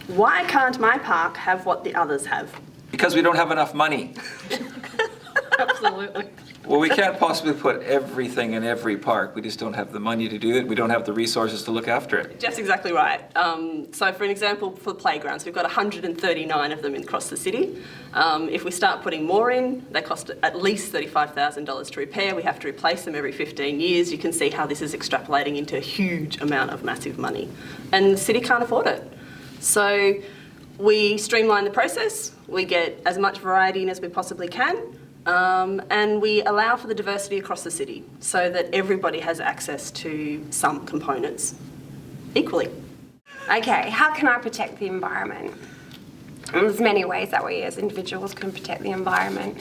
Why can't my park have what the others have? Because we don't have enough money. Absolutely. Well, we can't possibly put everything in every park. We just don't have the money to do it. We don't have the resources to look after it. Jeff's exactly right. So for an example, for playgrounds, we've got 139 of them across the city. If we start putting more in, they cost at least $35,000 to repair. We have to replace them every 15 years. You can see how this is extrapolating into a huge amount of massive money. And the city can't afford it. So we streamline the process. We get as much variety in as we possibly can. And we allow for the diversity across the city so that everybody has access to some components equally. Okay, how can I protect the environment? There's many ways that we as individuals can protect the environment.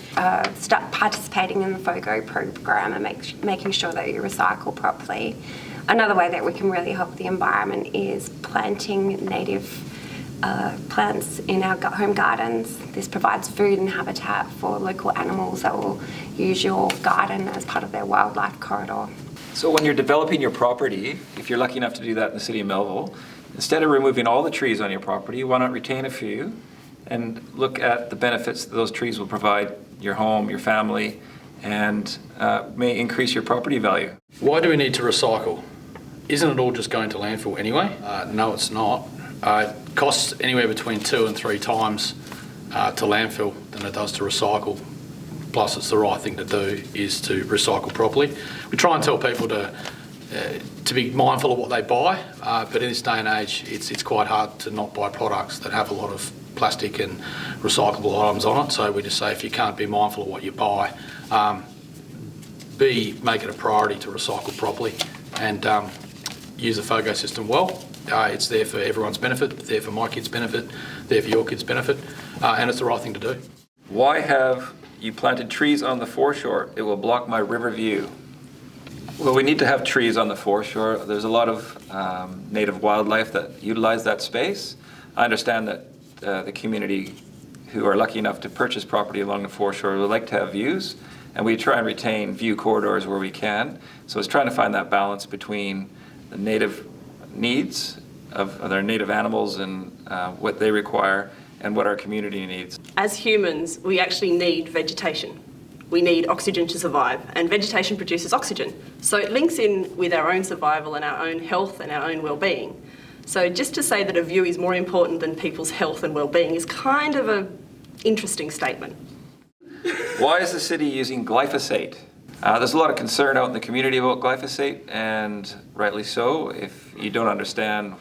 Start participating in the FOGO program and making sure that you recycle properly. Another way that we can really help the environment is planting native plants in our home gardens. This provides food and habitat for local animals that will use your garden as part of their wildlife corridor. So when you're developing your property, if you're lucky enough to do that in the city of Melville, instead of removing all the trees on your property, why not retain a few and look at the benefits that those trees will provide your home, your family, and may increase your property value. Why do we need to recycle? Isn't it all just going to landfill anyway? No, it's not. It costs anywhere between 2 and 3 times to landfill than it does to recycle. Plus, it's the right thing to do is to recycle properly. We try and tell people to be mindful of what they buy, but in this day and age, it's quite hard to not buy products that have a lot of plastic and recyclable items on it. So we just say if you can't be mindful of what you buy, make it a priority to recycle properly and use the FOGO system well. It's there for everyone's benefit, there for my kids' benefit, there for your kids' benefit, and it's the right thing to do. Why have you planted trees on the foreshore? It will block my river view. Well, we need to have trees on the foreshore. There's a lot of native wildlife that utilize that space. I understand that the community who are lucky enough to purchase property along the foreshore would like to have views, and we try and retain view corridors where we can. So it's trying to find that balance between the native needs of their native animals and what they require and what our community needs. As humans, we actually need vegetation. We need oxygen to survive, and vegetation produces oxygen. So it links in with our own survival and our own health and our own well-being. So just to say that a view is more important than people's health and well-being is kind of an interesting statement. Why is the city using glyphosate? There's a lot of concern out in the community about glyphosate, and rightly so if you don't understand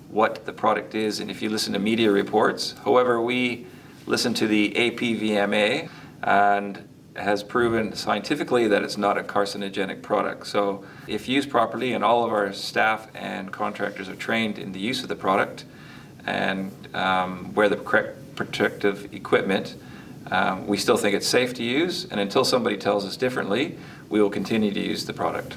what the product is and if you listen to media reports. However, we listen to the APVMA and has proven scientifically that it's not a carcinogenic product. So if used properly, and all of our staff and contractors are trained in the use of the product and wear the correct protective equipment, we still think it's safe to use, and until somebody tells us differently, we will continue to use the product.